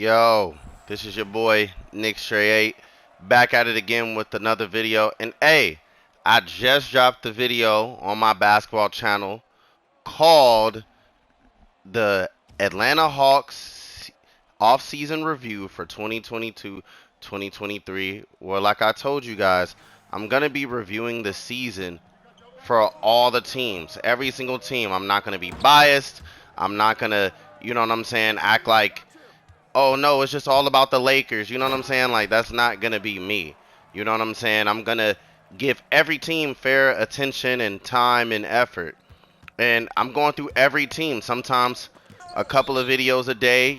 Yo, this is your boy Nick Stray 8 back at it again with another video. And hey, I just dropped the video on my basketball channel called the Atlanta Hawks off-season review for 2022-2023. Well, like I told you guys, I'm going to be reviewing the season for all the teams, every single team. I'm not going to be biased. I'm not going to, you know what I'm saying, act like, oh no, it's just all about the Lakers. You know what I'm saying? Like, that's not gonna be me. You know what I'm saying? I'm gonna give every team fair attention and time and effort. And I'm going through every team. Sometimes a couple of videos a day,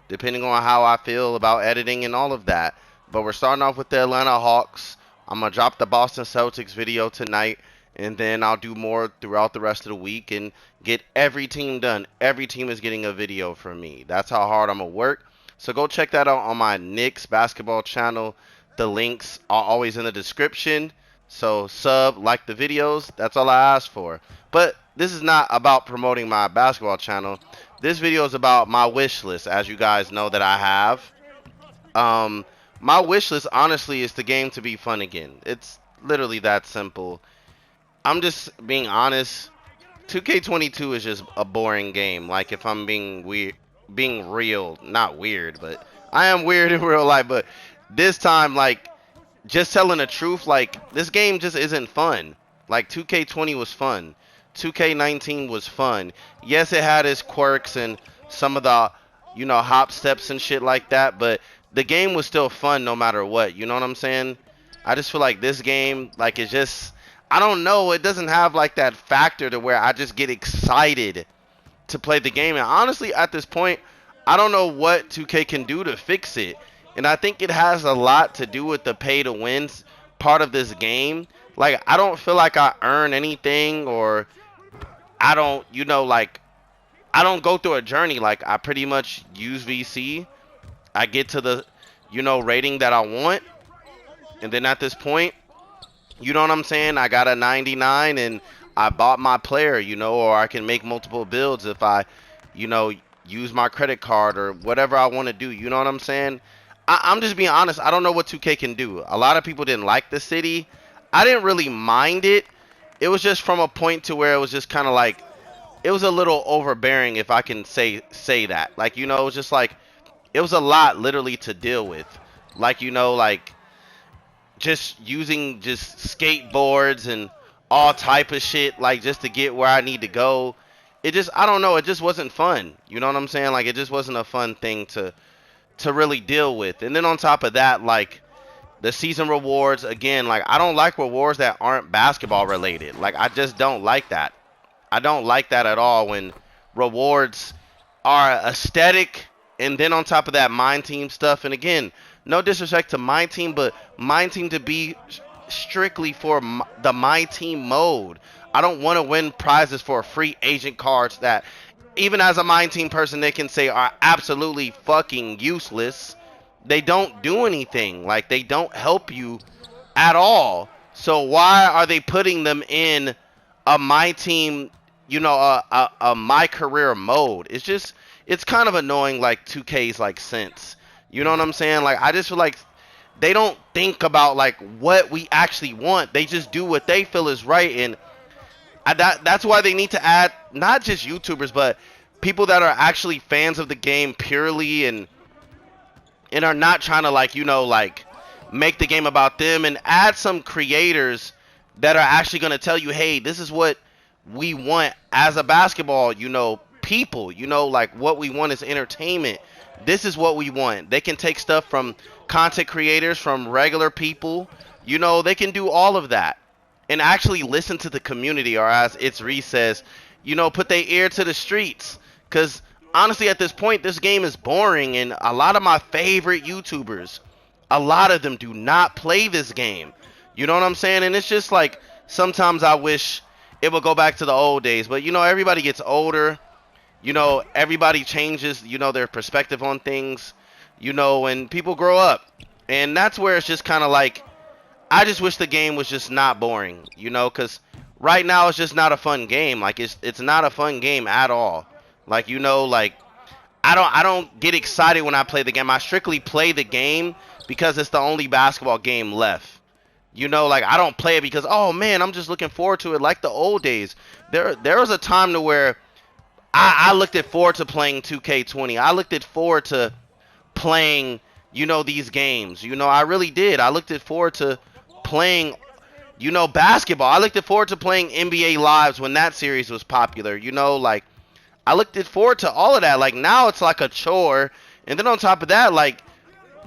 depending on how I feel about editing and all of that. But we're starting off with the Atlanta Hawks. I'm gonna drop the Boston Celtics video tonight, and then I'll do more throughout the rest of the week and get every team done. Every team is getting a video from me. That's how hard I'm gonna work. So go check that out on my Knicks basketball channel. The links are always in the description. So sub, like the videos. That's all I ask for. But this is not about promoting my basketball channel. This video is about my wish list, as you guys know that I have. My wish list, honestly, is the game to be fun again. It's literally that simple. I'm just being honest. 2K22 is just a boring game. Like, if I'm being weird, being real, not weird, but I am weird in real life. But this time, like, just telling the truth, like, this game just isn't fun. Like, 2K20 was fun. 2K19 was fun. Yes, it had its quirks and some of the, hop steps and shit like that, but the game was still fun no matter what. You know what I'm saying? I just feel like this game, like, it's just, I don't know, it doesn't have, like, that factor to where I just get excited to play the game. And honestly, at this point, I don't know what 2K can do to fix it. And I think it has a lot to do with the pay to wins part of this game. Like, I don't feel like I earn anything, or I don't, like, I don't go through a journey. Like, I pretty much use VC. I get to the, rating that I want. And then at this point, you know what I'm saying? I got a 99 and I bought my player, or I can make multiple builds if I, use my credit card or whatever I want to do. You know what I'm saying? I'm just being honest. I don't know what 2K can do. A lot of people didn't like the city. I didn't really mind it. It was just from a point to where it was just kind of like, it was a little overbearing, if I can say that. Like, it was just like, it was a lot literally to deal with. Like, like, just using just skateboards and all type of shit, like, just to get where I need to go. It just, I don't know, it just wasn't fun. You know what I'm saying? Like, it just wasn't a fun thing to really deal with. And then on top of that, like, the season rewards, again, like, I don't like rewards that aren't basketball related. Like, I just don't like that. I don't like that at all when rewards are aesthetic, and then on top of that, Mind Team stuff. And again, no disrespect to Mind Team, but Mind Team to be strictly for the My Team mode. I don't want to win prizes for free agent cards that, even as a Mind Team person, they can say are absolutely fucking useless. They don't do anything. Like, they don't help you at all. So why are they putting them in a My Team, a My Career mode? It's just, it's kind of annoying, like, 2K's, like, sense. You know what I'm saying? Like, I just feel like they don't think about, like, what we actually want. They just do what they feel is right. And that's why they need to add not just YouTubers, but people that are actually fans of the game purely, and are not trying to, like, like, make the game about them, and add some creators that are actually going to tell you, hey, this is what we want as a basketball, people, like, what we want is entertainment. This is what we want. They can take stuff from content creators, from regular people, they can do all of that and actually listen to the community, or as It's Reese says, put their ear to the streets. Because honestly, at this point, this game is boring, and a lot of my favorite YouTubers, a lot of them do not play this game. You know what I'm saying? And it's just like, sometimes I wish it would go back to the old days. But, everybody gets older. Everybody changes, their perspective on things, and people grow up. And that's where it's just kind of like, I just wish the game was just not boring, because right now it's just not a fun game. Like, it's not a fun game at all. Like, like, I don't get excited when I play the game. I strictly play the game because it's the only basketball game left. Like I don't play it because oh man, I'm just looking forward to it like the old days. There was a time to where I looked at forward to playing 2K20. I looked at forward to playing, these games. I really did. I looked at forward to playing, basketball. I looked at forward to playing NBA Lives when that series was popular. Like I looked at forward to all of that. Like now it's like a chore. And then on top of that, like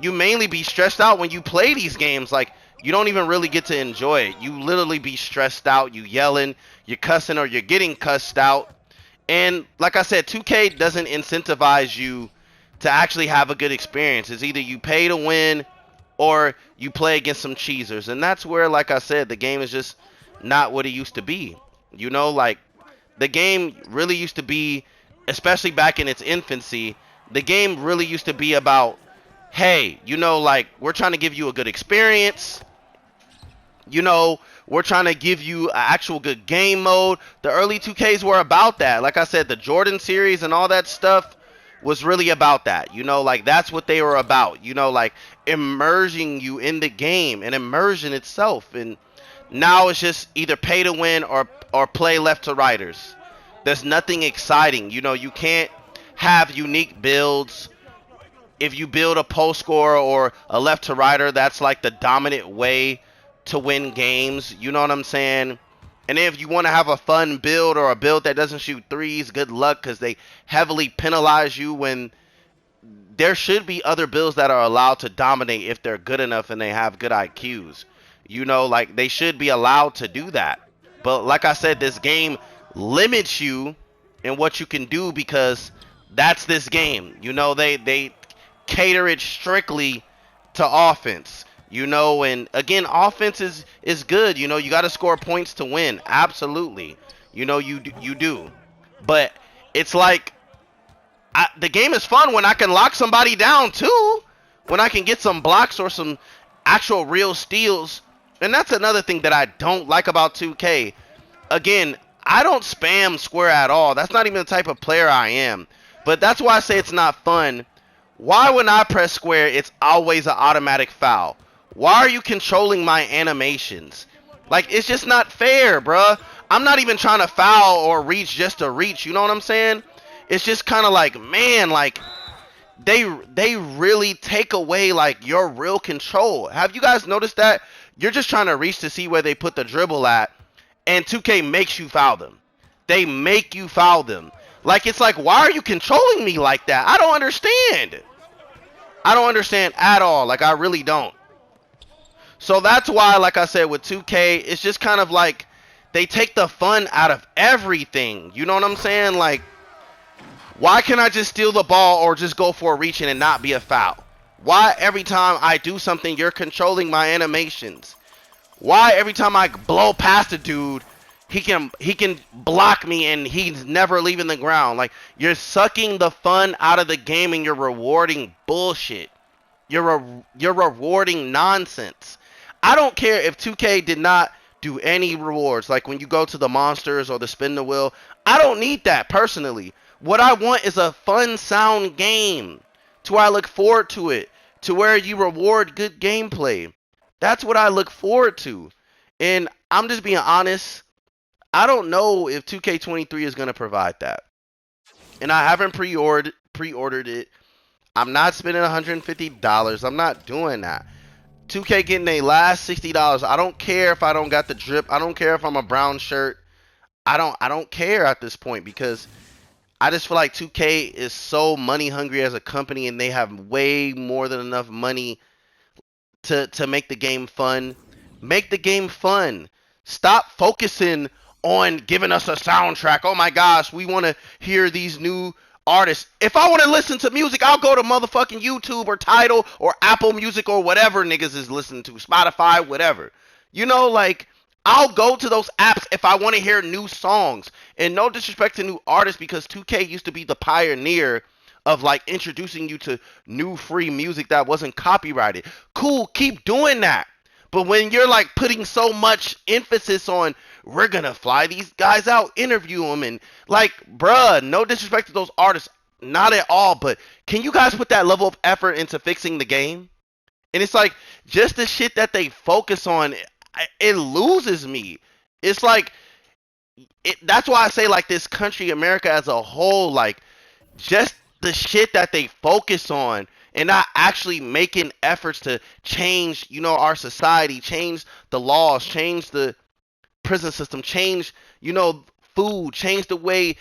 you mainly be stressed out when you play these games. Like you don't even really get to enjoy it. You literally be stressed out. You yelling, you're cussing, or you're getting cussed out. And like I said, 2K doesn't incentivize you to actually have a good experience. It's either you pay to win or you play against some cheesers. And that's where, like I said, the game is just not what it used to be. Like the game really used to be, especially back in its infancy, the game really used to be about, hey, like we're trying to give you a good experience. We're trying to give you an actual good game mode. The early 2Ks were about that. Like I said, the Jordan series and all that stuff was really about that. Like that's what they were about. Like immersing you in the game and immersion itself. And now it's just either pay to win or play left to righters. There's nothing exciting. You can't have unique builds. If you build a post scorer or a left to righter, that's like the dominant way to win games. You know what I'm saying? And if you want to have a fun build or a build that doesn't shoot threes, good luck because they heavily penalize you when there should be other builds that are allowed to dominate if they're good enough and they have good IQs. Like they should be allowed to do that. But like I said, this game limits you in what you can do because that's this game. They cater it strictly to offense. And again, offense is good. You got to score points to win. Absolutely. You do. But it's like the game is fun when I can lock somebody down too. When I can get some blocks or some actual real steals. And that's another thing that I don't like about 2K. Again, I don't spam square at all. That's not even the type of player I am. But that's why I say it's not fun. Why when I press square, it's always an automatic foul? Why are you controlling my animations? Like, it's just not fair, bruh. I'm not even trying to foul or reach just to reach. You know what I'm saying? It's just kind of like, man, like, they really take away, like, your real control. Have you guys noticed that? You're just trying to reach to see where they put the dribble at, and 2K makes you foul them. They make you foul them. Like, it's like, why are you controlling me like that? I don't understand. I don't understand at all. Like, I really don't. So that's why, like I said, with 2K, it's just kind of like they take the fun out of everything. You know what I'm saying? Like, why can't I just steal the ball or just go for a reaching and not be a foul? Why every time I do something, you're controlling my animations? Why every time I blow past a dude, he can block me and he's never leaving the ground? Like, you're sucking the fun out of the game and you're rewarding bullshit. You're rewarding nonsense. I don't care if 2K did not do any rewards. Like when you go to the monsters or the spin the wheel, I don't need that personally. What I want is a fun sound game to where I look forward to it, to where you reward good gameplay. That's what I look forward to. And I'm just being honest, I don't know if 2K23 is going to provide that. And I haven't pre-ordered it. I'm not spending $150. I'm not doing that. 2K getting a last $60. I don't care if I don't got the drip. I don't care if I'm a brown shirt. I don't care at this point because I just feel like 2K is so money hungry as a company and they have way more than enough money to make the game fun. Make the game fun. Stop focusing on giving us a soundtrack. Oh my gosh, we want to hear these new artists. If I want to listen to music, I'll go to motherfucking YouTube or Tidal or Apple Music or whatever niggas is listening to. Spotify, whatever. Like, I'll go to those apps if I want to hear new songs. And no disrespect to new artists because 2K used to be the pioneer of like introducing you to new free music that wasn't copyrighted. Cool, keep doing that. But when you're like putting so much emphasis on we're gonna fly these guys out, interview them, and like, bruh, no disrespect to those artists. not at all. But can you guys put that level of effort into fixing the game? And it's like just the shit that they focus on, it loses me. It's like that's why I say like this country, America as a whole, like just the shit that they focus on and not actually making efforts to change, our society, change the laws, change the prison system, change, food, change the way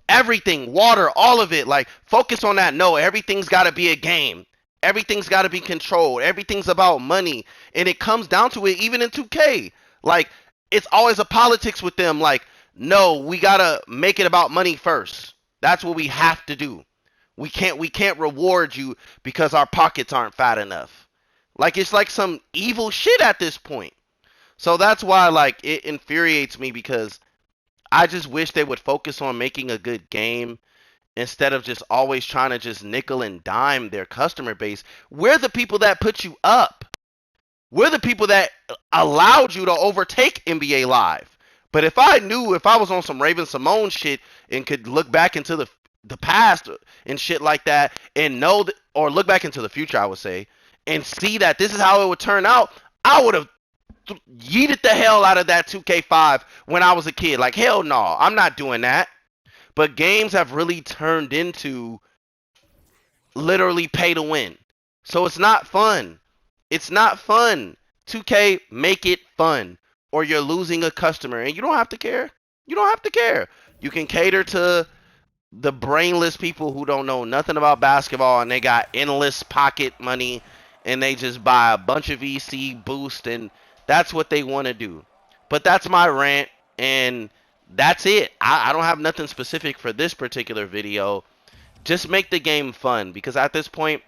everything, water, all of it. Like focus on that. No, everything's got to be a game. Everything's got to be controlled. Everything's about money, and it comes down to it. Even in 2K, like it's always a politics with them. Like, no, we gotta make it about money first. That's what we have to do. We can't reward you because our pockets aren't fat enough. Like it's like some evil shit at this point. So that's why like it infuriates me because I just wish they would focus on making a good game instead of just always trying to just nickel and dime their customer base. We're the people that put you up. We're the people that allowed you to overtake NBA Live. But if I was on some Raven Simone shit and could look back into the past and shit like that and know that, or look back into the future, I would say, and see that this is how it would turn out, I would have yeeted the hell out of that 2K5 when I was a kid. Like, hell no, I'm not doing that. But games have really turned into literally pay to win. So it's not fun. It's not fun. 2K, make it fun. Or you're losing a customer. And you don't have to care. You don't have to care. You can cater to the brainless people who don't know nothing about basketball and they got endless pocket money and they just buy a bunch of EC boost and that's what they want to do. But that's my rant and that's it. I don't have nothing specific for this particular video. Just make the game fun because at this point,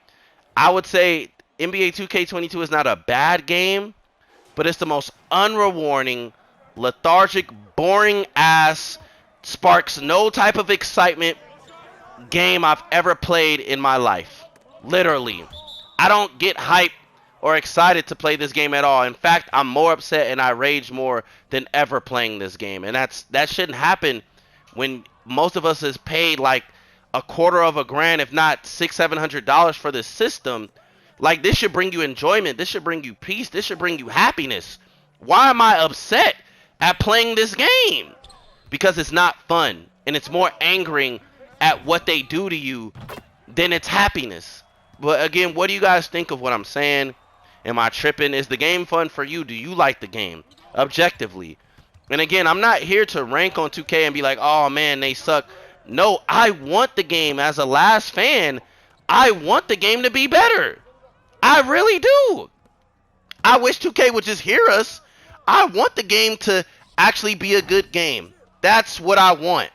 I would say NBA 2K22 is not a bad game, but it's the most unrewarding, lethargic, boring ass, sparks no type of excitement game I've ever played in my life. Literally. I don't get hyped or excited to play this game at all. In fact, I'm more upset and I rage more than ever playing this game. And that shouldn't happen when most of us is paid like a quarter of a grand, if not $600-700 for this system. Like this should bring you enjoyment. This should bring you peace. This should bring you happiness. Why am I upset at playing this game? Because it's not fun and it's more angering at what they do to you than it's happiness. But again, what do you guys think of what I'm saying? Am I tripping? Is the game fun for you? Do you like the game objectively? And again, I'm not here to rank on 2K and be like, oh man, they suck. No, I want the game as a last fan. I want the game to be better. I really do. I wish 2K would just hear us. I want the game to actually be a good game. That's what I want.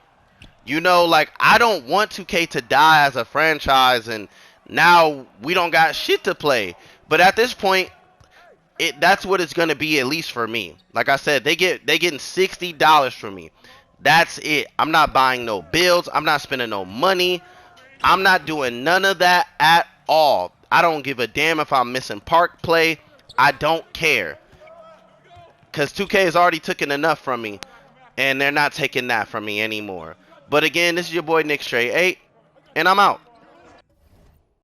Like I don't want 2K to die as a franchise and now we don't got shit to play. But at this point, that's what it's gonna be, at least for me. Like I said, they getting $60 from me. That's it. I'm not buying no builds. I'm not spending no money. I'm not doing none of that at all. I don't give a damn if I'm missing park play. I don't care. Because 2K has already taken enough from me. And they're not taking that from me anymore. But again, this is your boy Nick Stray 8. And I'm out.